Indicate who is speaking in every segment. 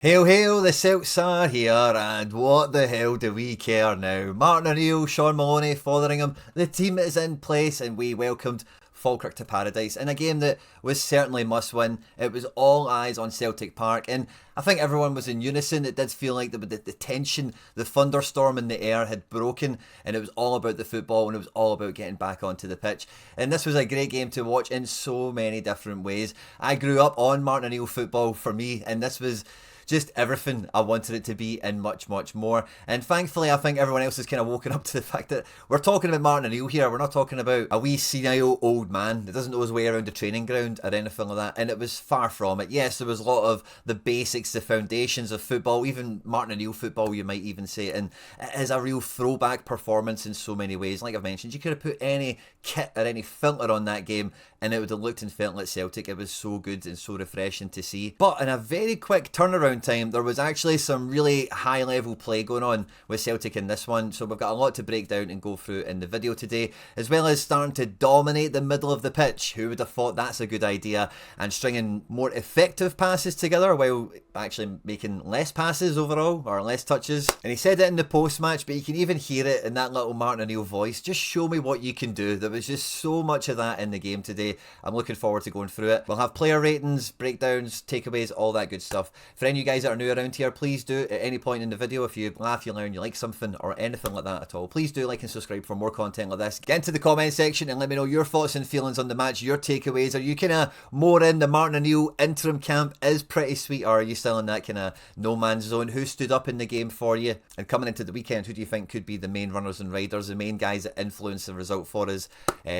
Speaker 1: Hail, hail, the Celts are here, and what the hell do we care now? Martin O'Neill, Shaun Maloney, Fotheringham, the team is in place, and we welcomed Falkirk to paradise in a game that was certainly must win. It was all eyes on Celtic Park, and I think everyone was in unison. It did feel like the tension, the thunderstorm in the air had broken, and it was all about the football, and it was all about getting back onto the pitch. And this was a great game to watch in so many different ways. I grew up on Martin O'Neill football for me, and this was just everything I wanted it to be and much, much more. And thankfully, I think everyone else has kind of woken up to the fact that we're talking about Martin O'Neill here. We're not talking about a wee senile old man that doesn't know his way around the training ground or anything like that. And it was far from it. Yes, there was a lot of the basics, the foundations of football, even Martin O'Neill football, you might even say. And it is a real throwback performance in so many ways. Like I've mentioned, you could have put any kit or any filter on that game and it would have looked and felt like Celtic. It was so good and so refreshing to see. But in a very quick turnaround time, there was actually some really high level play going on with Celtic in this one. So we've got a lot to break down and go through in the video today, as well as starting to dominate the middle of the pitch. Who would have thought that's a good idea? And stringing more effective passes together while actually making less passes overall, or less touches. And he said it in the post-match, but you can even hear it in that little Martin O'Neill voice. Just show me what you can do. There was just so much of that in the game today. I'm looking forward to going through it. We'll have player ratings, breakdowns, takeaways, all that good stuff. For any of you guys that are new around here, please do at any point in the video, if you laugh, you learn, you like something, or anything like that at all, please do like and subscribe for more content like this. Get into the comment section and let me know your thoughts and feelings on the match, your takeaways. Are you kind of more in the Martin O'Neill interim camp is pretty sweet, or are you still in that kind of no man's zone? Who stood up in the game for you? And coming into the weekend, who do you think could be the main runners and riders, the main guys that influence the result for us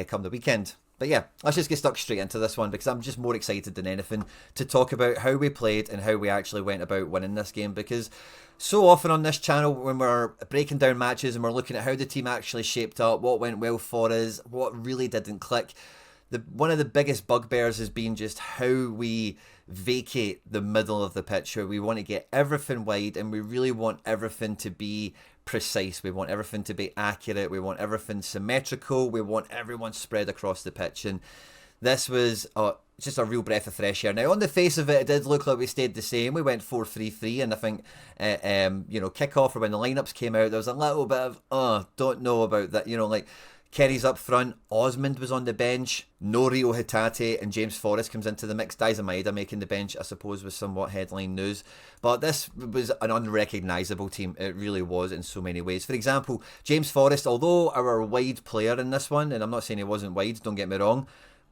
Speaker 1: come the weekend? But yeah, let's just get stuck straight into this one, because I'm just more excited than anything to talk about how we played and how we actually went about winning this game. Because so often on this channel, when we're breaking down matches and we're looking at how the team actually shaped up, what went well for us, what really didn't click, one of the biggest bugbears has been just how we vacate the middle of the pitch, where we want to get everything wide and we really want everything to be precise. We want everything to be accurate. We want everything symmetrical. We want everyone spread across the pitch. And this was just a real breath of fresh air. Now, on the face of it, it did look like we stayed the same. We went 4-3-3, and I think, kickoff or when the lineups came out, there was a little bit of, don't know about that. Like, Kerry's up front, Osmond was on the bench, no Rio Hatate, and James Forrest comes into the mix. Daiza Maeda making the bench, I suppose, was somewhat headline news. But this was an unrecognisable team. It really was in so many ways. For example, James Forrest, although our wide player in this one, and I'm not saying he wasn't wide, don't get me wrong,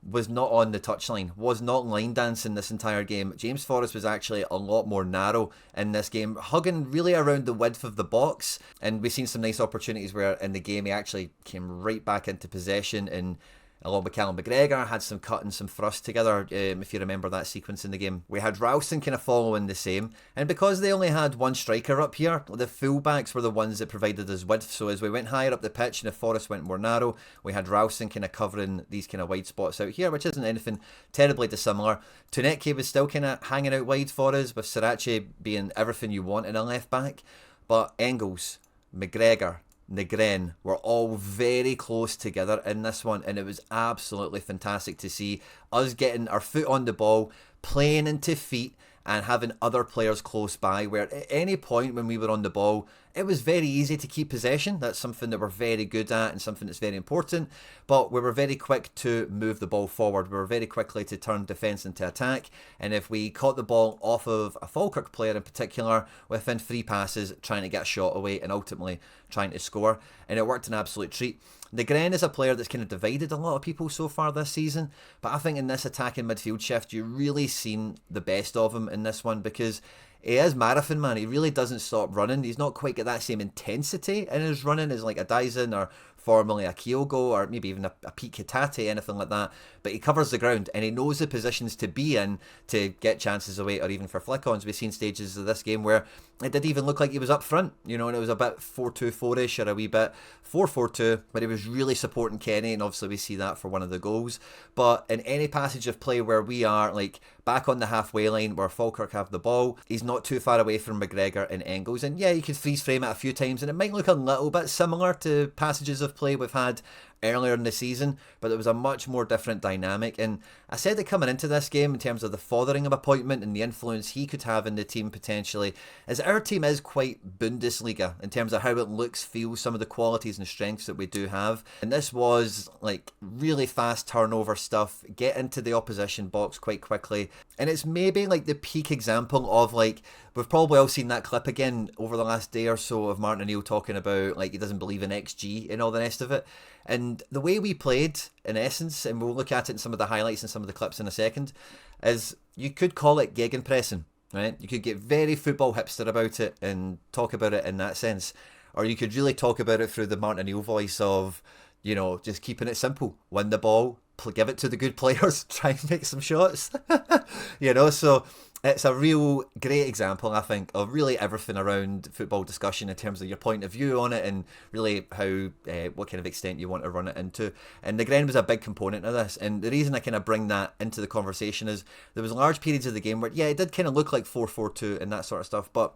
Speaker 1: was not on the touchline, was not line dancing this entire game. James Forrest was actually a lot more narrow in this game, hugging really around the width of the box, and we've seen some nice opportunities where in the game he actually came right back into possession, and along with Callum McGregor, had some cut and some thrust together, if you remember that sequence in the game. We had Ralston kind of following the same, and because they only had one striker up here, the fullbacks were the ones that provided us width. So as we went higher up the pitch and the Forest went more narrow, we had Ralston kind of covering these kind of wide spots out here, which isn't anything terribly dissimilar. Tunetke was still kind of hanging out wide for us, with Sriracha being everything you want in a left back, but Engels, McGregor, Negren were all very close together in this one, and it was absolutely fantastic to see us getting our foot on the ball, playing into feet, and having other players close by, where at any point when we were on the ball, it was very easy to keep possession. That's something that we're very good at and something that's very important, but we were very quick to move the ball forward. We were very quickly to turn defence into attack, and if we caught the ball off of a Falkirk player in particular, within 3 passes, trying to get a shot away and ultimately trying to score, and it worked an absolute treat. Negren is a player that's kind of divided a lot of people so far this season, but I think in this attacking midfield shift, you really seen the best of him in this one, because he is marathon man. He really doesn't stop running. He's not quite got that same intensity in his running as like a Dyson or formerly a Kyogo or maybe even a Pete Hatate, anything like that. But he covers the ground and he knows the positions to be in to get chances away or even for flick-ons. We've seen stages of this game where it did even look like he was up front, and it was a bit 4-2-4-ish or a wee bit 4-4-2, but he was really supporting Kenny, and obviously we see that for one of the goals. But in any passage of play where we are like back on the halfway line where Falkirk have the ball, he's not too far away from McGregor and Engels, and yeah, you could freeze frame it a few times and it might look a little bit similar to passages of play we've had earlier in the season, but it was a much more different dynamic. And I said that coming into this game in terms of the Fotheringham appointment and the influence he could have in the team potentially, is our team is quite Bundesliga in terms of how it looks, feels, some of the qualities and strengths that we do have. And this was like really fast turnover stuff, get into the opposition box quite quickly. And it's maybe like the peak example of like, we've probably all seen that clip again over the last day or so of Martin O'Neill talking about like he doesn't believe in XG and all the rest of it. And the way we played, in essence, and we'll look at it in some of the highlights and some of the clips in a second, is you could call it gegenpressing, right? You could get very football hipster about it and talk about it in that sense. Or you could really talk about it through the Martin O'Neill voice of, you know, just keeping it simple. Win the ball, give it to the good players, try and make some shots. You know, so it's a real great example, I think, of really everything around football discussion in terms of your point of view on it and really how, what kind of extent you want to run it into. And the ground was a big component of this. And the reason I kind of bring that into the conversation is there was large periods of the game where, yeah, it did kind of look like 4-4-2 and that sort of stuff, but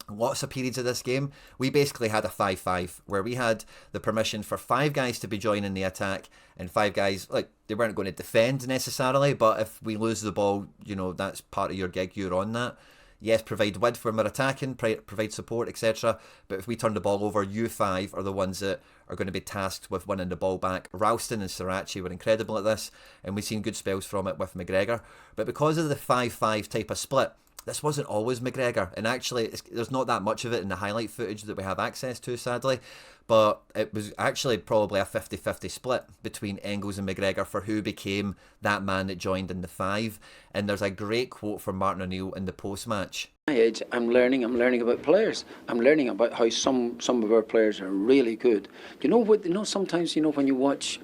Speaker 1: lots of periods of this game, we basically had a 5-5 where we had the permission for 5 guys to be joining the attack and 5 guys, like, they weren't going to defend necessarily, but if we lose the ball, you know, that's part of your gig, you're on that. Yes, provide width when we're attacking, provide support, etc. But if we turn the ball over, you 5 are the ones that are going to be tasked with winning the ball back. Ralston and Sriracha were incredible at this, and we've seen good spells from it with McGregor. But because of the 5-5 type of split, this wasn't always McGregor, and actually there's not that much of it in the highlight footage that we have access to, sadly, but it was actually probably a 50-50 split between Engels and McGregor for who became that man that joined in the 5, and there's a great quote from Martin O'Neill in the post-match.
Speaker 2: At my age, I'm learning about players. I'm learning about how some of our players are really good. You know what? You know, sometimes, you know, when you watch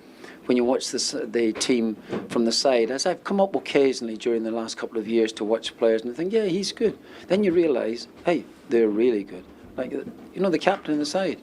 Speaker 2: the team from the side, as I've come up occasionally during the last couple of years to watch players and I think, yeah, he's good. Then you realise, hey, they're really good. Like, you know, the captain on the side,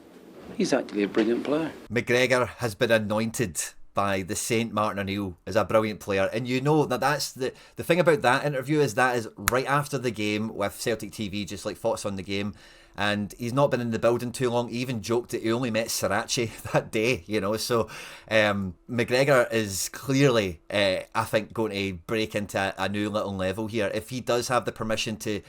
Speaker 2: he's actually a brilliant player.
Speaker 1: McGregor has been anointed by the Saint Martin O'Neill as a brilliant player, and you know that's the thing about that interview is that is right after the game with Celtic TV, just like thoughts on the game. And he's not been in the building too long. He even joked that he only met Sriracha that day, you know. So McGregor is clearly, I think, going to break into a new little level here. If he does have the permission to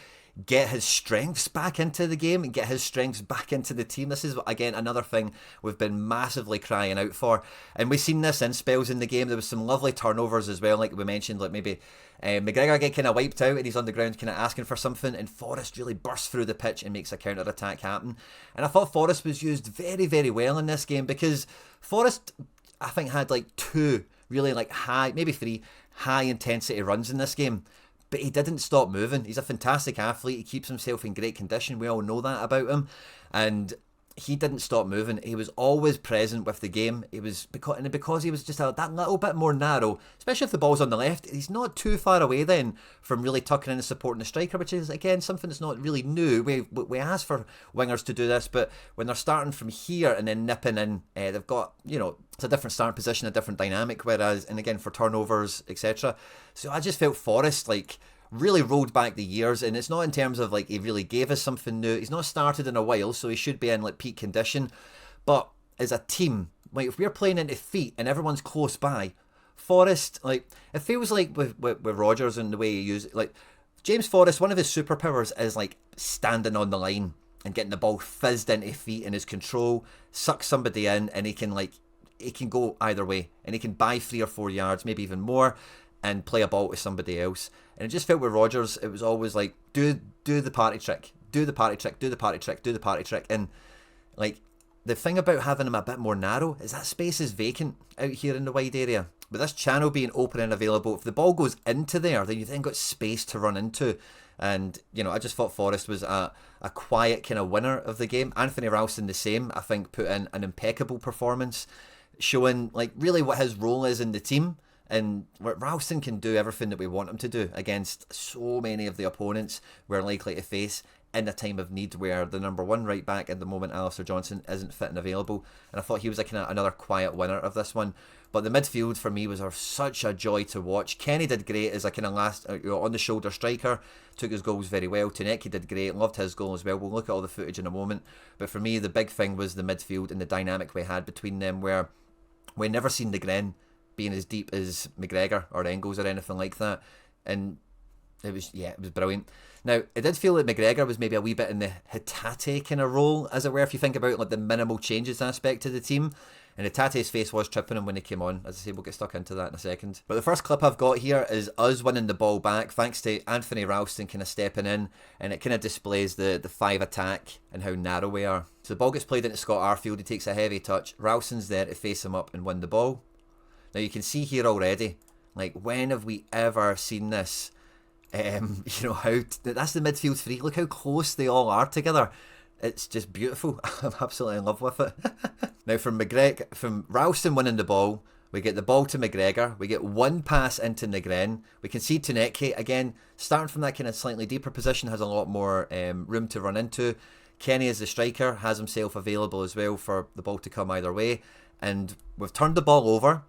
Speaker 1: get his strengths back into the game and get his strengths back into the team. This is, again, another thing we've been massively crying out for. And we've seen this in spells in the game. There was some lovely turnovers as well, like we mentioned, like maybe McGregor get kind of wiped out and he's on the ground kind of asking for something, and Forrest really bursts through the pitch and makes a counter-attack happen. And I thought Forrest was used very, very well in this game, because Forrest, I think, had like 2 really like high, maybe 3 high-intensity runs in this game. But he didn't stop moving. He's a fantastic athlete. He keeps himself in great condition. We all know that about him. And he didn't stop moving. He was always present with the game. Because he was just that little bit more narrow, especially if the ball's on the left, he's not too far away then from really tucking in and supporting the striker, which is, again, something that's not really new. We ask for wingers to do this, but when they're starting from here and then nipping in, they've got, you know, it's a different starting position, a different dynamic, whereas, and again, for turnovers, etc. So I just felt Forrest, like, really rolled back the years, and it's not in terms of like he really gave us something new. He's not started in a while, so he should be in like peak condition. But as a team, like if we're playing into feet and everyone's close by, Forrest, like it feels like with Rodgers and the way he uses it, like James Forrest, one of his superpowers is like standing on the line and getting the ball fizzed into feet in his control, suck somebody in, and he can go either way, and he can buy 3 or 4 yards, maybe even more, and play a ball to somebody else. And it just felt with Rodgers, it was always like, do the party trick, do the party trick, do the party trick, do the party trick. And like the thing about having him a bit more narrow is that space is vacant out here in the wide area. With this channel being open and available, if the ball goes into there, then you then got space to run into. And, you know, I just thought Forrest was a quiet kind of winner of the game. Anthony Ralston the same, I think, put in an impeccable performance, showing like really what his role is in the team. And Ralston can do everything that we want him to do against so many of the opponents we're likely to face in a time of need, where the number 1 right back at the moment, Alistair Johnson, isn't fit and available. And I thought he was like another quiet winner of this one. But the midfield for me was such a joy to watch. Kenny did great as a kind of last on the shoulder striker, took his goals very well. Tuneki did great, loved his goal as well. We'll look at all the footage in a moment. But for me, the big thing was the midfield and the dynamic we had between them, where We've never seen Negren being as deep as McGregor or Engels or anything like that. And it was brilliant. Now, it did feel like McGregor was maybe a wee bit in the Hatate kind of role, as it were, if you think about like the minimal changes aspect of the team. And Hatate's face was tripping him when he came on. As I say, we'll get stuck into that in a second. But the first clip I've got here is us winning the ball back, thanks to Anthony Ralston kind of stepping in. And it kind of displays the 5 attack and how narrow we are. So the ball gets played into Scott Arfield. He takes a heavy touch. Ralston's there to face him up and win the ball. Now you can see here already, like, when have we ever seen this? You know, how that's the midfield three. Look how close they all are together. It's just beautiful. I'm absolutely in love with it. Now from Ralston winning the ball, we get the ball to McGregor. We get one pass into Negren. We can see Tuneke, again, starting from that kind of slightly deeper position, has a lot more room to run into. Kenny, as the striker, has himself available as well for the ball to come either way. And we've turned the ball over.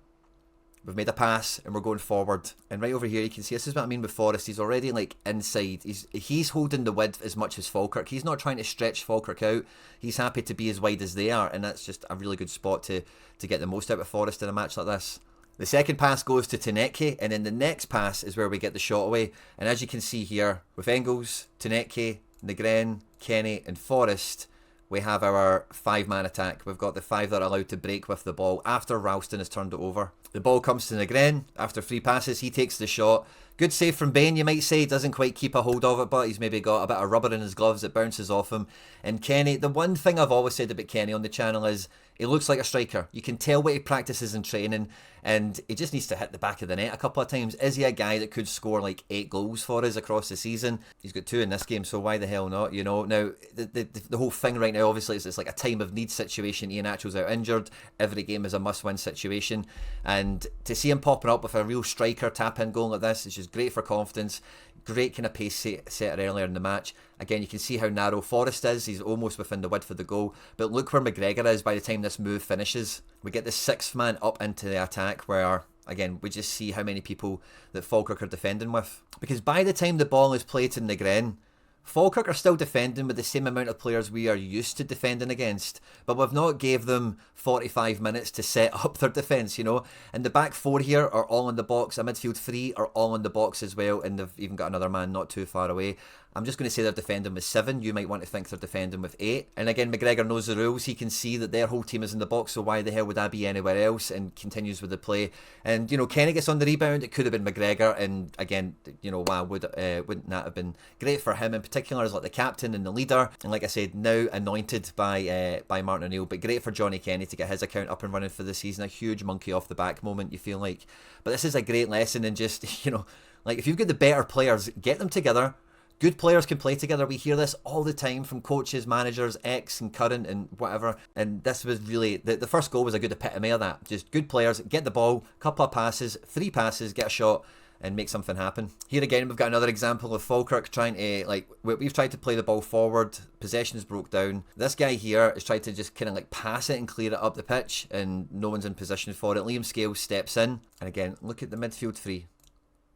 Speaker 1: We've made a pass and we're going forward. And right over here you can see, this is what I mean with Forrest. He's already like inside. He's holding the width as much as Falkirk. He's not trying to stretch Falkirk out. He's happy to be as wide as they are. And that's just a really good spot to get the most out of Forrest in a match like this. The second pass goes to Tuneke, and then the next pass is where we get the shot away. And as you can see here, with Engels, Tuneke, Negren, Kenny and Forrest, we have our 5-man attack. We've got the 5 that are allowed to break with the ball after Ralston has turned it over. The ball comes to Negren. After 3 passes, he takes the shot. Good save from Bain, you might say. Doesn't quite keep a hold of it, but he's maybe got a bit of rubber in his gloves. It bounces off him. And Kenny, the one thing I've always said about Kenny on the channel is he looks like a striker. You can tell what he practices in training, and he just needs to hit the back of the net a couple of times. Is he a guy that could score like 8 goals for us across the season? He's got 2 in this game, so why the hell not? You know, now the whole thing right now, obviously, is it's like a time of need situation. Iheanacho's out injured. Every game is a must-win situation, and to see him popping up with a real striker tap-in goal like this is just great for confidence. Great kind of pace setter earlier in the match. Again, you can see how narrow Forrest is. He's almost within the width of the goal. But look where McGregor is by the time this move finishes. We get the 6th man up into the attack where, again, we just see how many people that Falkirk are defending with. Because by the time the ball is played to Negren, Falkirk are still defending with the same amount of players we are used to defending against, but we've not gave them 45 minutes to set up their defence, you know. And the back 4 here are all in the box. A midfield 3 are all in the box as well, and they've even got another man not too far away. I'm just going to say they're defending with 7. You might want to think they're defending with 8. And again, McGregor knows the rules. He can see that their whole team is in the box, so why the hell would I be anywhere else? And continues with the play. And, you know, Kenny gets on the rebound. It could have been McGregor. And again, you know, why wouldn't that have been great for him in particular as like the captain and the leader? And like I said, now anointed by Martin O'Neill. But great for Johnny Kenny to get his account up and running for the season. A huge monkey off the back moment, you feel like. But this is a great lesson in just, you know, like if you've got the better players, get them together. Good players can play together. We hear this all the time from coaches, managers, ex and current and whatever. And this was really, the first goal was a good epitome of that. Just good players, get the ball, couple of passes, 3 passes, get a shot and make something happen. Here again, we've got another example of Falkirk trying to, like, we've tried to play the ball forward. Possession's broke down. This guy here is trying to just kind of like pass it and clear it up the pitch and no one's in position for it. Liam Scales steps in. And again, look at the midfield 3.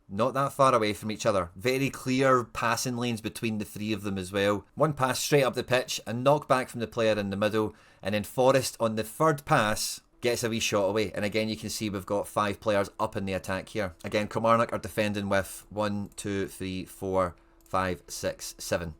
Speaker 1: Not that far away from each other. Very clear passing lanes between the 3 of them as well. One pass straight up the pitch, a knock back from the player in the middle, and then Forrest on the 3rd pass gets a wee shot away. And again, you can see we've got 5 players up in the attack here. Again, Kilmarnock are defending with 1, 2, 3, 4, 5, 6, 7.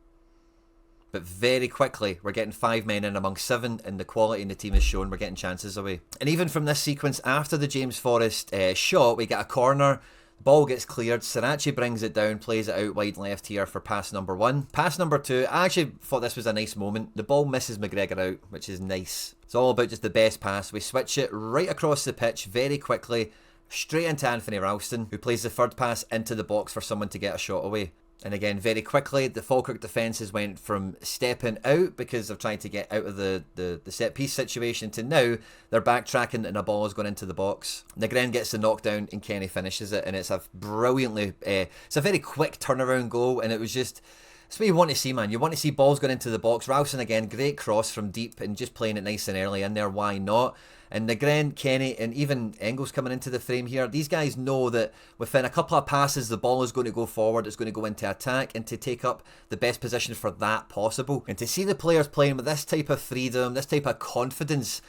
Speaker 1: But very quickly, we're getting 5 men in among 7, and the quality in the team is shown. We're getting chances away. And even from this sequence, after the James Forrest shot, we get a corner. Ball gets cleared, Sriracha brings it down, plays it out wide left here for pass number 1. Pass number 2, I actually thought this was a nice moment. The ball misses McGregor out, which is nice. It's all about just the best pass. We switch it right across the pitch very quickly, straight into Anthony Ralston, who plays the 3rd pass into the box for someone to get a shot away. And again, very quickly, the Falkirk defences went from stepping out because they're trying to get out of the set-piece situation to now they're backtracking and a ball is going into the box. Negren gets the knockdown and Kenny finishes it, and it's a brilliantly... it's a very quick turnaround goal, and it was just... It's what you want to see, man. You want to see balls going into the box. Ralston again, great cross from deep and just playing it nice and early in there. Why not? And Negren, Kenny, and even Engels coming into the frame here. These guys know that within a couple of passes, the ball is going to go forward. It's going to go into attack and to take up the best position for that possible. And to see the players playing with this type of freedom, this type of confidence,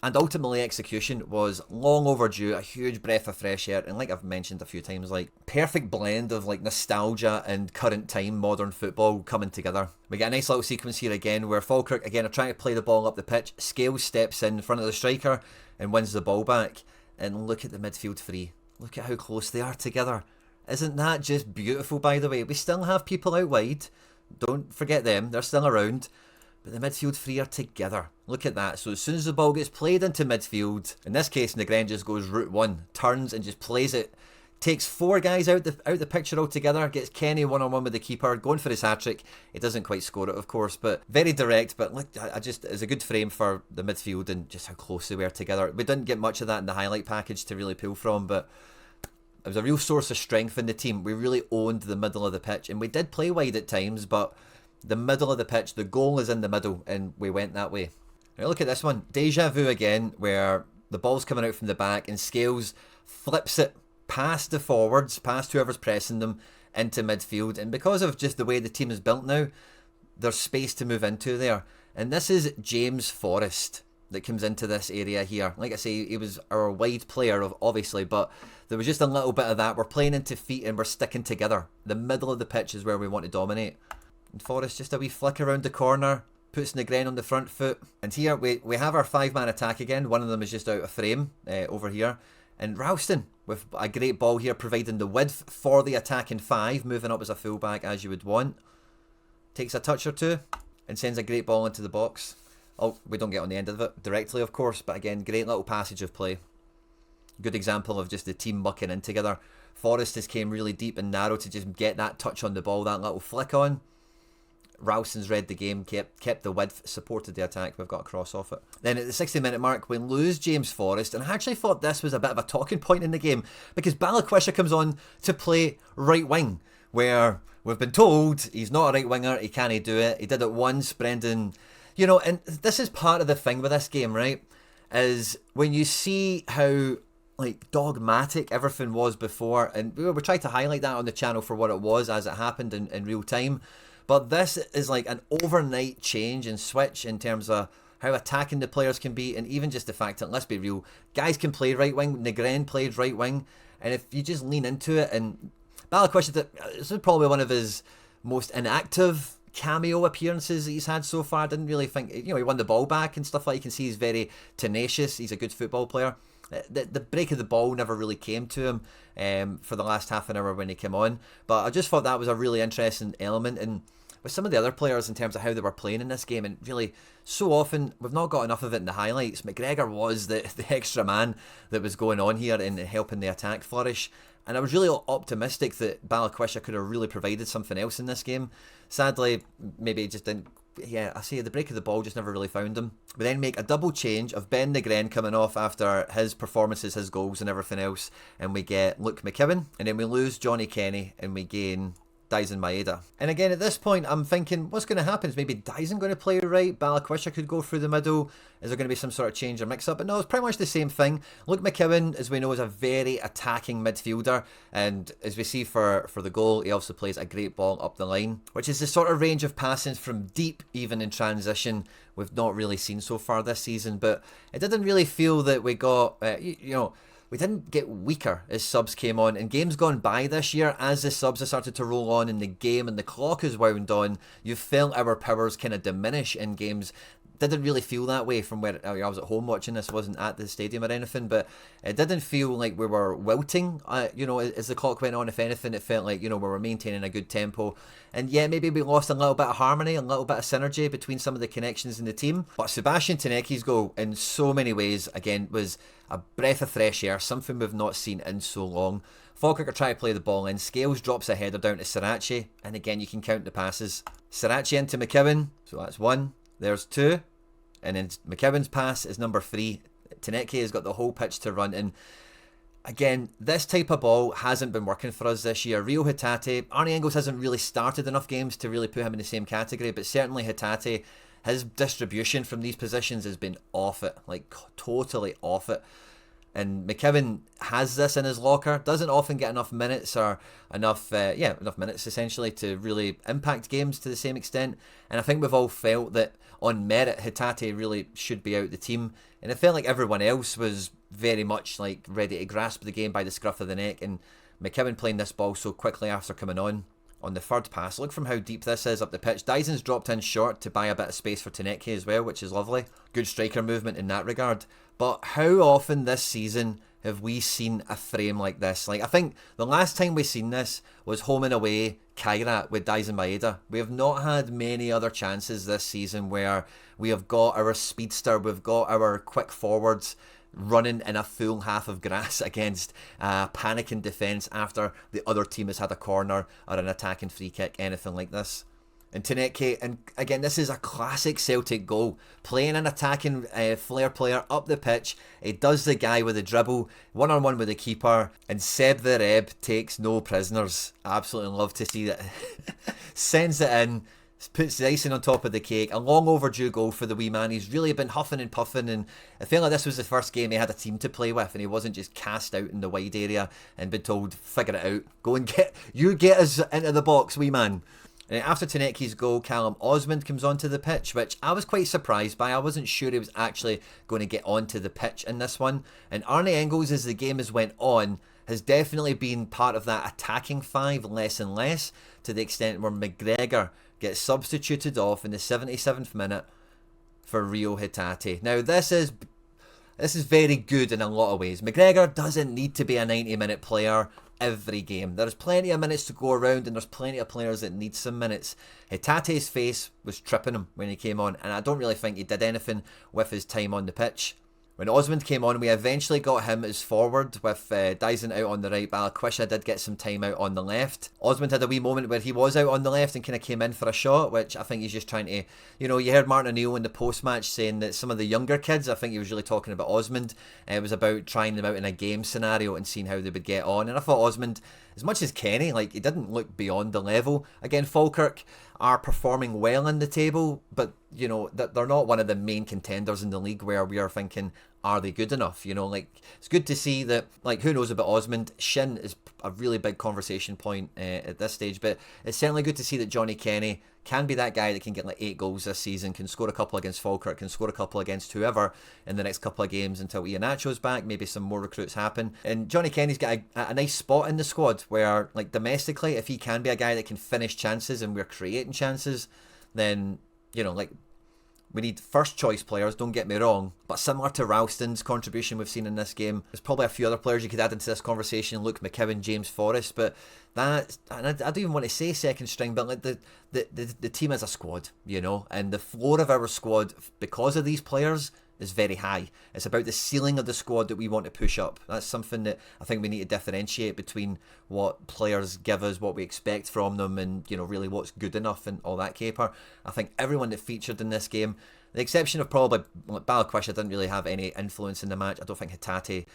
Speaker 1: And ultimately, execution was long overdue, a huge breath of fresh air, and like I've mentioned a few times, like perfect blend of like nostalgia and current time modern football coming together. We get a nice little sequence here again where Falkirk again are trying to play the ball up the pitch. Scales steps in front of the striker and wins the ball back. And look at the midfield three. Look at how close they are together. Isn't that just beautiful, by the way? We still have people out wide. Don't forget them. They're still around. But the midfield three are together. Look at that. So as soon as the ball gets played into midfield, in this case, Negren just goes route one, turns and just plays it. Takes four guys out the picture altogether. Gets Kenny one-on-one with the keeper, going for his hat-trick. He doesn't quite score it, of course, but very direct. But look, it's a good frame for the midfield and just how close they were together. We didn't get much of that in the highlight package to really pull from, but it was a real source of strength in the team. We really owned the middle of the pitch, and we did play wide at times, but the middle of the pitch, the goal is in the middle, and we went that way. Now look at this one. Deja vu again, where the ball's coming out from the back, and Scales flips it past the forwards, past whoever's pressing them, into midfield. And because of just the way the team is built now, there's space to move into there. And this is James Forrest that comes into this area here. Like I say, he was our wide player, obviously, but there was just a little bit of that. We're playing into feet and we're sticking together. The middle of the pitch is where we want to dominate. And Forrest just a wee flick around the corner, puts Negren on the front foot. And here we have our five-man attack again. One of them is just out of frame over here. And Ralston with a great ball here, providing the width for the attacking five, moving up as a fullback as you would want. Takes a touch or two and sends a great ball into the box. Oh, we don't get on the end of it directly, of course, but again, great little passage of play. Good example of just the team mucking in together. Forrest has came really deep and narrow to just get that touch on the ball, that little flick on. Ralston's read the game, kept the width, supported the attack. We've got a cross off it. Then at the 60-minute mark, we lose James Forrest, and I actually thought this was a bit of a talking point in the game because Balikwisha comes on to play right wing, where we've been told he's not a right winger, he can't do it. He did it once, Brendan. You know, and this is part of the thing with this game, right? Is when you see how like dogmatic everything was before, and we tried to highlight that on the channel for what it was as it happened in real time. But this is like an overnight change and switch in terms of how attacking the players can be, and even just the fact that, let's be real, guys can play right wing. Negren played right wing, and if you just lean into it, and Balikwisha, this is probably one of his most inactive cameo appearances that he's had so far. I didn't really think, you know, he won the ball back and stuff like that. You can see he's very tenacious. He's a good football player. The break of the ball never really came to him for the last half an hour when he came on. But I just thought that was a really interesting element. And with some of the other players in terms of how they were playing in this game, and really so often we've not got enough of it in the highlights. McGregor was the extra man that was going on here and helping the attack flourish. And I was really optimistic that Balikwisha could have really provided something else in this game. Sadly, maybe it just didn't. Yeah, I say the break of the ball just never really found him. We then make a double change of Ben Negren coming off after his performances, his goals and everything else. And we get Luke McKibben. And then we lose Johnny Kenny and we gain Dyson Maeda. And again, at this point, I'm thinking, what's going to happen? Is maybe Dyson going to play right? Balikwisha could go through the middle. Is there going to be some sort of change or mix-up? But no, it's pretty much the same thing. Luke McKibben, as we know, is a very attacking midfielder. And as we see for the goal, he also plays a great ball up the line, which is the sort of range of passing from deep, even in transition, we've not really seen so far this season. But it didn't really feel that we got, we didn't get weaker as subs came on. In games gone by this year, as the subs have started to roll on in the game and the clock is wound on, you felt our powers kind of diminish in games. Didn't really feel that way from where I was at home watching this. Wasn't at the stadium or anything, but it didn't feel like we were wilting. As the clock went on, if anything, it felt like we were maintaining a good tempo. And yeah, maybe we lost a little bit of harmony, a little bit of synergy between some of the connections in the team. But Sebastian Teneki's goal, in so many ways, again, was a breath of fresh air, something we've not seen in so long. Falkirk are trying to play the ball in. Scales drops a header down to Sriracha, and again, you can count the passes. Sriracha into McKibben, so that's one. There's two. And then McKibben's pass is number 3. Teneke has got the whole pitch to run in. Again, this type of ball hasn't been working for us this year. Rio Hatate, Arnie Engels hasn't really started enough games to really put him in the same category, but certainly Hatate, his distribution from these positions has been off it, like totally off it. And McKibben has this in his locker, doesn't often get enough minutes or enough minutes essentially to really impact games to the same extent. And I think we've all felt that on merit, Hatate really should be out the team. And it felt like everyone else was very much like ready to grasp the game by the scruff of the neck. And McKibben playing this ball so quickly after coming on the third pass. Look from how deep this is up the pitch. Dyson's dropped in short to buy a bit of space for Taneke as well, which is lovely. Good striker movement in that regard. But how often this season have we seen a frame like this? Like, I think the last time we seen this was home and away Kairat with Dyson Maeda. We have not had many other chances this season where we have got our speedster, we've got our quick forwards running in a full half of grass against panicking defence after the other team has had a corner or an attacking free kick, anything like this. And Taneke, and again, this is a classic Celtic goal. Playing an attacking flair player up the pitch. He does the guy with the dribble, one-on-one with the keeper, and Seb the Reb takes no prisoners. Absolutely love to see that. Sends it in, puts the icing on top of the cake. A long overdue goal for the wee man. He's really been huffing and puffing, and I feel like this was the first game he had a team to play with, and he wasn't just cast out in the wide area and been told, figure it out. Go and get us into the box, wee man. And after Taneke's goal, Callum Osmond comes onto the pitch, which I was quite surprised by. I wasn't sure he was actually going to get onto the pitch in this one. And Arne Engels, as the game has went on, has definitely been part of that attacking five less and less, to the extent where McGregor gets substituted off in the 77th minute for Rio Hatate. Now, this is very good in a lot of ways. McGregor doesn't need to be a 90-minute player every game. There's plenty of minutes to go around, and there's plenty of players that need some minutes. Hitate's face was tripping him when he came on, and I don't really think he did anything with his time on the pitch. When Osmond came on, we eventually got him as forward with Dyson out on the right. Balikwisha did get some time out on the left. Osmond had a wee moment where he was out on the left and kind of came in for a shot, which I think he's just trying to, you heard Martin O'Neill in the post-match saying that some of the younger kids, I think he was really talking about Osmond, it was about trying them out in a game scenario and seeing how they would get on. And I thought Osmond, as much as Kenny, he didn't look beyond the level. Again, Falkirk are performing well in the table, but they're not one of the main contenders in the league where we are thinking, are they good enough? It's good to see that, who knows about Osmond? Shin is a really big conversation point at this stage, but it's certainly good to see that Johnny Kenny can be that guy that can get 8 goals this season, can score a couple against Falkirk, can score a couple against whoever in the next couple of games until Iheanacho's back, maybe some more recruits happen. And Johnny Kenny's got a nice spot in the squad where, domestically, if he can be a guy that can finish chances and we're creating chances, then, we need first choice players, don't get me wrong, but similar to Ralston's contribution we've seen in this game, there's probably a few other players you could add into this conversation. Luke McKibben, James Forrest, but that, and I don't even want to say second string, but the team as a squad, and the floor of our squad, because of these players, is very high. It's about the ceiling of the squad that we want to push up. That's something that I think we need to differentiate between what players give us, what we expect from them, and really what's good enough and all that caper. I think everyone that featured in this game, the exception of probably Balikwisha, didn't really have any influence in the match. I don't think Hatate,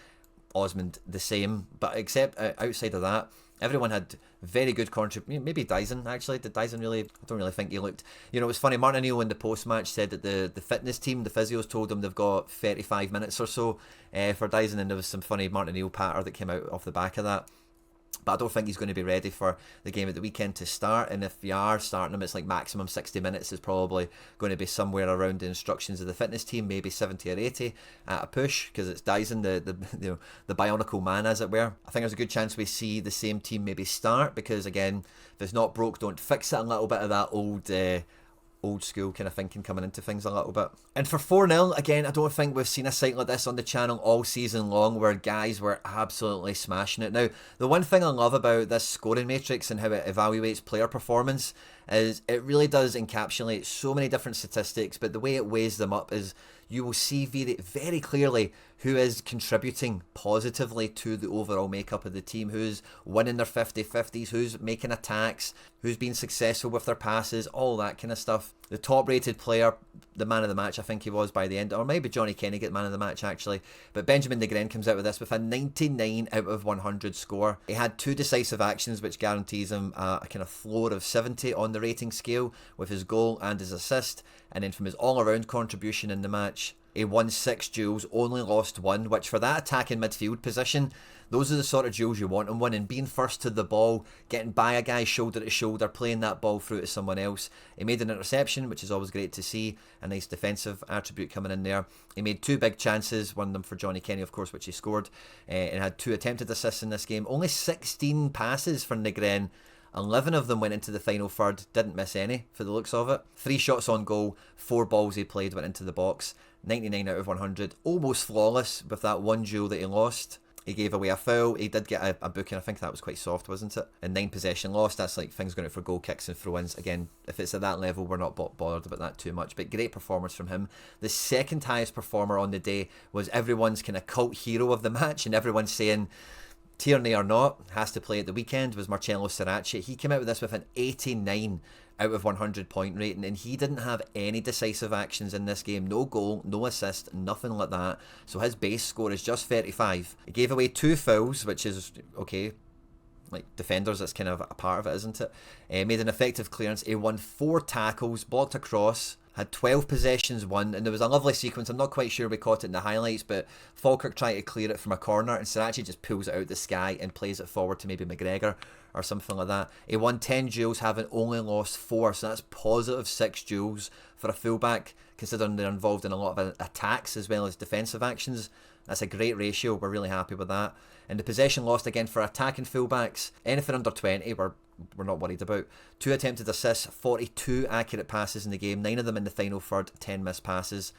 Speaker 1: Osmond the same, but except outside of that, everyone had very good contribution. Maybe Dyson, actually. Did Dyson really? I don't really think he looked. It was funny. Martin O'Neill in the post-match said that the fitness team, the physios, told him they've got 35 minutes or so for Dyson, and there was some funny Martin O'Neill patter that came out off the back of that. But I don't think he's going to be ready for the game at the weekend to start. And if you are starting him, it's maximum 60 minutes is probably going to be somewhere around the instructions of the fitness team, maybe 70 or 80 at a push, because it's Dyson, the bionicle man, as it were. I think there's a good chance we see the same team maybe start, because again, if it's not broke, don't fix it. A little bit of that old school kind of thinking coming into things a little bit. And for 4-0, again, I don't think we've seen a sight like this on the channel all season long, where guys were absolutely smashing it. Now, the one thing I love about this scoring matrix and how it evaluates player performance is it really does encapsulate so many different statistics, but the way it weighs them up is you will see very, very clearly who is contributing positively to the overall makeup of the team, who's winning their 50-50s, who's making attacks, who's been successful with their passes, all that kind of stuff. The top rated player, the man of the match, I think he was by the end, or maybe Johnny Kenny get man of the match actually, but Benjamin De Gren comes out with this with a 99 out of 100 score. He had 2 decisive actions, which guarantees him a kind of floor of 70 on the rating scale with his goal and his assist, and then from his all-around contribution in the match, He won 6 duels, only lost 1, which for that attacking midfield position, those are the sort of duels you want him winning. Being first to the ball, getting by a guy shoulder to shoulder, playing that ball through to someone else. He made an interception, which is always great to see. A nice defensive attribute coming in there. He made 2 big chances, one of them for Johnny Kenny, of course, which he scored. And had 2 attempted assists in this game. Only 16 passes for Negren. 11 of them went into the final third, didn't miss any for the looks of it. 3 shots on goal, 4 balls he played went into the box. 99 out of 100, almost flawless with that 1 duel that he lost. He gave away a foul, he did get a booking, I think that was quite soft, wasn't it? And 9 possession lost, that's like things going out for goal kicks and throw-ins. Again, if it's at that level, we're not bothered about that too much, but great performance from him. The second highest performer on the day was everyone's kind of cult hero of the match, and everyone's saying, Tierney or not, has to play at the weekend, was Marcello Sirace. He came out with this with an 89 out of 100 point rating, and he didn't have any decisive actions in this game. No goal, no assist, nothing like that. So his base score is just 35. He gave away 2 fouls, which is okay. Like defenders, that's kind of a part of it, isn't it? Made an effective clearance. He won 4 tackles, blocked a cross, had 12 possessions won, and there was a lovely sequence. I'm not quite sure we caught it in the highlights, but Falkirk tried to clear it from a corner, and Sirace just pulls it out the sky and plays it forward to maybe McGregor or something like that. He won 10 duels, having only lost 4, so that's positive 6 duels for a fullback, considering they're involved in a lot of attacks as well as defensive actions. That's a great ratio, we're really happy with that. And the possession lost again for attacking fullbacks, anything under 20 we're not worried about. 2 attempted assists, 42 accurate passes in the game, 9 of them in the final third, 10 missed passes.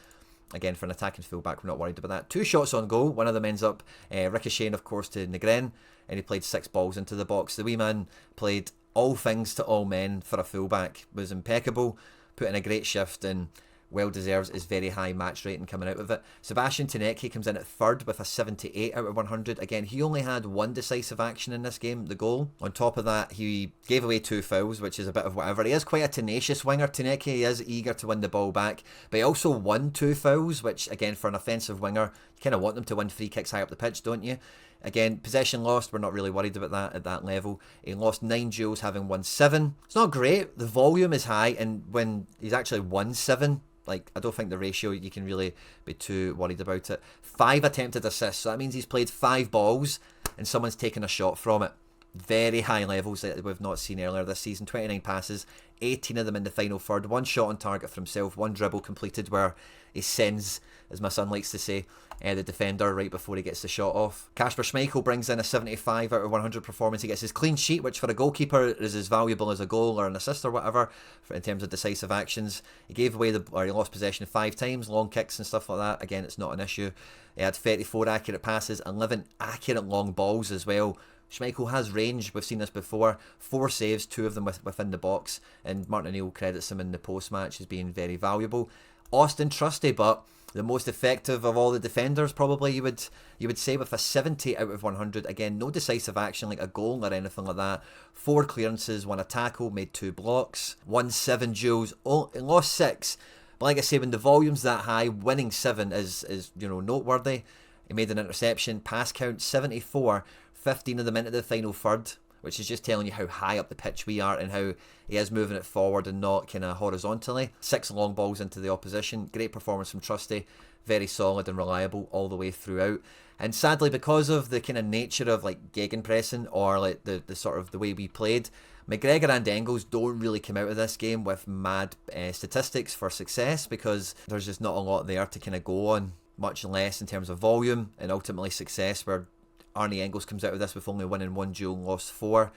Speaker 1: Again, for an attacking fullback, we're not worried about that. 2 shots on goal, one of them ends up ricocheting, of course, to Negren, and he played 6 balls into the box. The wee man played all things to all men for a fullback, was impeccable, put in a great shift, and well deserves his very high match rating coming out of it. Sebastian Tenecki comes in at 3rd with a 78 out of 100. Again, he only had 1 decisive action in this game, the goal. On top of that, he gave away 2 fouls, which is a bit of whatever. He is quite a tenacious winger, Tenecki. He is eager to win the ball back, but he also won 2 fouls, which again, for an offensive winger, you kind of want them to win free kicks high up the pitch, don't you? Again, possession lost, we're not really worried about that at that level. He lost 9 duels, having won 7. It's not great, the volume is high, and when he's actually won 7, like, I don't think the ratio, you can really be too worried about it. 5 attempted assists, so that means he's played 5 balls and someone's taken a shot from it. Very high levels that we've not seen earlier this season. 29 passes, 18 of them in the final third. 1 shot on target for himself, 1 dribble completed where he sends, as my son likes to say, the defender right before he gets the shot off. Kasper Schmeichel brings in a 75 out of 100 performance. He gets his clean sheet, which for a goalkeeper is as valuable as a goal or an assist or whatever in terms of decisive actions. He gave away he lost possession 5 times, long kicks and stuff like that. Again, it's not an issue. He had 34 accurate passes, 11 accurate long balls as well. Schmeichel has range, we've seen this before. 4 saves, 2 of them within the box, and Martin O'Neill credits him in the post-match as being very valuable. Austin Trusty, but the most effective of all the defenders, probably you would say, with a 70 out of 100. Again, no decisive action like a goal or anything like that. 4 clearances, 1 a tackle, made 2 blocks, won 7 duels, lost 6. But like I say, when the volume's that high, winning 7 is noteworthy. He made an interception, pass count 74, 15 of them into the final third, which is just telling you how high up the pitch we are and how he is moving it forward and not kind of horizontally. 6 long balls into the opposition. Great performance from Trusty. Very solid and reliable all the way throughout. And sadly, because of the kind of nature of like gegenpressing or like the sort of the way we played, McGregor and Engels don't really come out of this game with mad statistics for success, because there's just not a lot there to kind of go on, much less in terms of volume and ultimately success, where Arnie Engels comes out of this with only winning 1 duel and lost 4.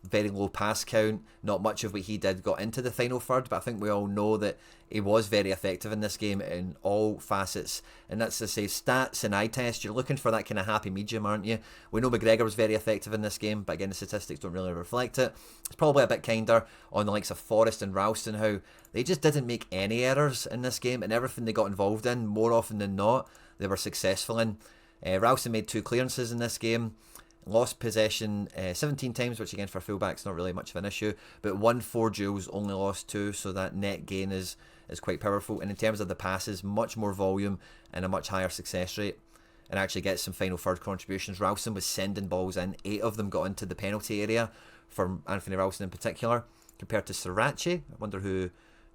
Speaker 1: Very low pass count. Not much of what he did got into the final third, but I think we all know that he was very effective in this game in all facets. And that's to say, stats and eye test, you're looking for that kind of happy medium, aren't you? We know McGregor was very effective in this game, but again, the statistics don't really reflect it. It's probably a bit kinder on the likes of Forrest and Ralston, how they just didn't make any errors in this game, and everything they got involved in, more often than not, they were successful in. Ralston made 2 clearances in this game. Lost possession 17 times, which again for fullbacks not really much of an issue, but won 4 duels, only lost 2, so that net gain is quite powerful. And in terms of the passes, much more volume and a much higher success rate, and actually gets some final third contributions. Ralston was sending balls in, 8 of them got into the penalty area for Anthony Ralston in particular, compared to Sirace. I wonder who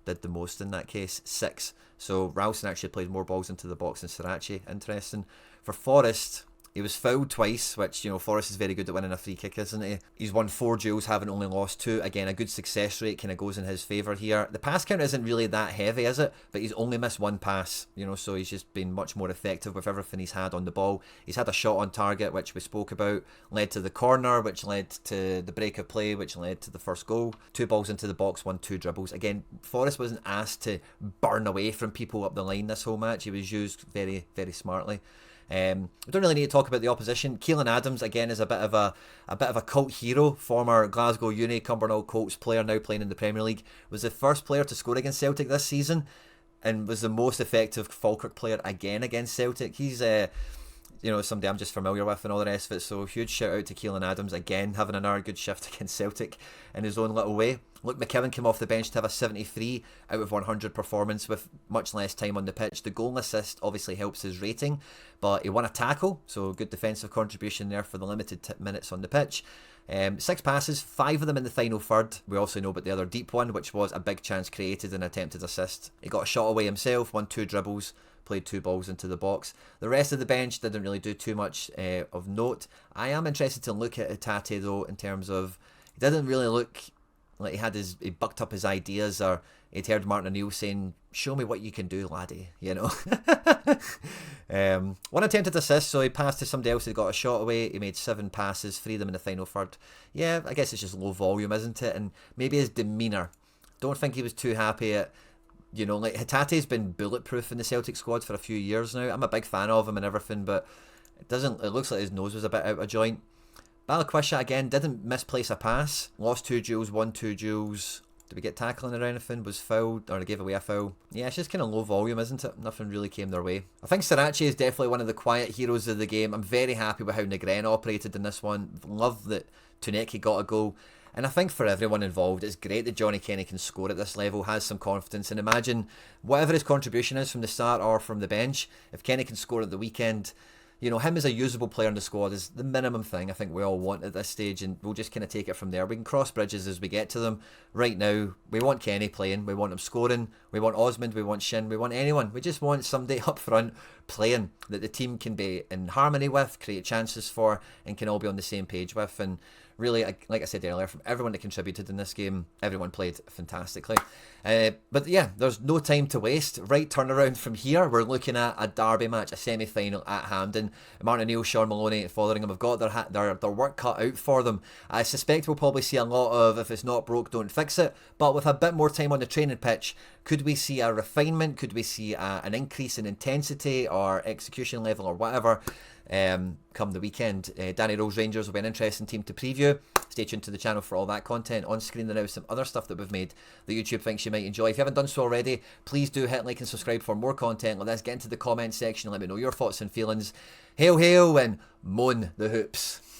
Speaker 1: did the most in that case, 6. So Ralston actually played more balls into the box than Srirachi. Interesting. For Forrest, he was fouled twice, which, Forrest is very good at winning a free kick, isn't he? He's won 4 duels, having only lost 2. Again, a good success rate kind of goes in his favour here. The pass count isn't really that heavy, is it? But he's only missed 1 pass, so he's just been much more effective with everything he's had on the ball. He's had a shot on target, which we spoke about, led to the corner, which led to the break of play, which led to the first goal. 2 balls into the box, 1, 2 dribbles. Again, Forrest wasn't asked to burn away from people up the line this whole match. He was used very, very smartly. We don't really need to talk about the opposition. Keelan Adams again is a bit of a cult hero. Former Glasgow Uni, Cumbernauld Colts player, now playing in the Premier League. Was the first player to score against Celtic this season, and was the most effective Falkirk player again against Celtic. He's somebody I'm just familiar with and all the rest of it. So huge shout out to Keelan Adams again, having another good shift against Celtic in his own little way. Luke McKibben came off the bench to have a 73 out of 100 performance with much less time on the pitch. The goal and assist obviously helps his rating, but he won a tackle, so good defensive contribution there for the limited minutes on the pitch. 6 passes, 5 of them in the final third. We also know about the other deep one, which was a big chance created and attempted assist. He got a shot away himself, won 2 dribbles, played 2 balls into the box. The rest of the bench didn't really do too much of note. I am interested to look at Hatate though, in terms of, he didn't really look like he bucked up his ideas, or he'd heard Martin O'Neill saying, "Show me what you can do, laddie," 1 attempted assist, so he passed to somebody else who got a shot away. He made 7 passes, 3 of them in the final third. Yeah, I guess it's just low volume, isn't it? And maybe his demeanour. Don't think he was too happy at, Hatate's been bulletproof in the Celtic squad for a few years now. I'm a big fan of him and everything, but it looks like his nose was a bit out of joint. Balikwisha again didn't misplace a pass. Lost 2 duels, won 2 duels. Did we get tackling or anything? Was fouled, or gave away a foul? Yeah, it's just kind of low volume, isn't it? Nothing really came their way. I think Srirachi is definitely one of the quiet heroes of the game. I'm very happy with how Negren operated in this one. Love that Tuneki got a goal. And I think for everyone involved, it's great that Johnny Kenny can score at this level, has some confidence. And imagine whatever his contribution is from the start or from the bench, if Kenny can score at the weekend, him as a usable player in the squad is the minimum thing I think we all want at this stage, and we'll just kind of take it from there. We can cross bridges as we get to them. Right now, we want Kenny playing, we want him scoring, we want Osmond, we want Shin, we want anyone. We just want somebody up front playing that the team can be in harmony with, create chances for, and can all be on the same page with. And really, like I said earlier, from everyone that contributed in this game, everyone played fantastically. But yeah, there's no time to waste. Right turnaround from here, we're looking at a derby match, a semi-final at Hampden. Martin O'Neill, Shaun Maloney, Fotheringham have got their work cut out for them. I suspect we'll probably see a lot of, if it's not broke, don't fix it. But with a bit more time on the training pitch, could we see a refinement? Could we see an increase in intensity or execution level or whatever? Come the weekend. Danny Rose Rangers will be an interesting team to preview. Stay tuned to the channel for all that content. On screen there now is some other stuff that we've made that YouTube thinks you might enjoy. If you haven't done so already, please do hit like and subscribe for more content like this. Get into the comment section and let me know your thoughts and feelings. Hail, hail, and moan the hoops.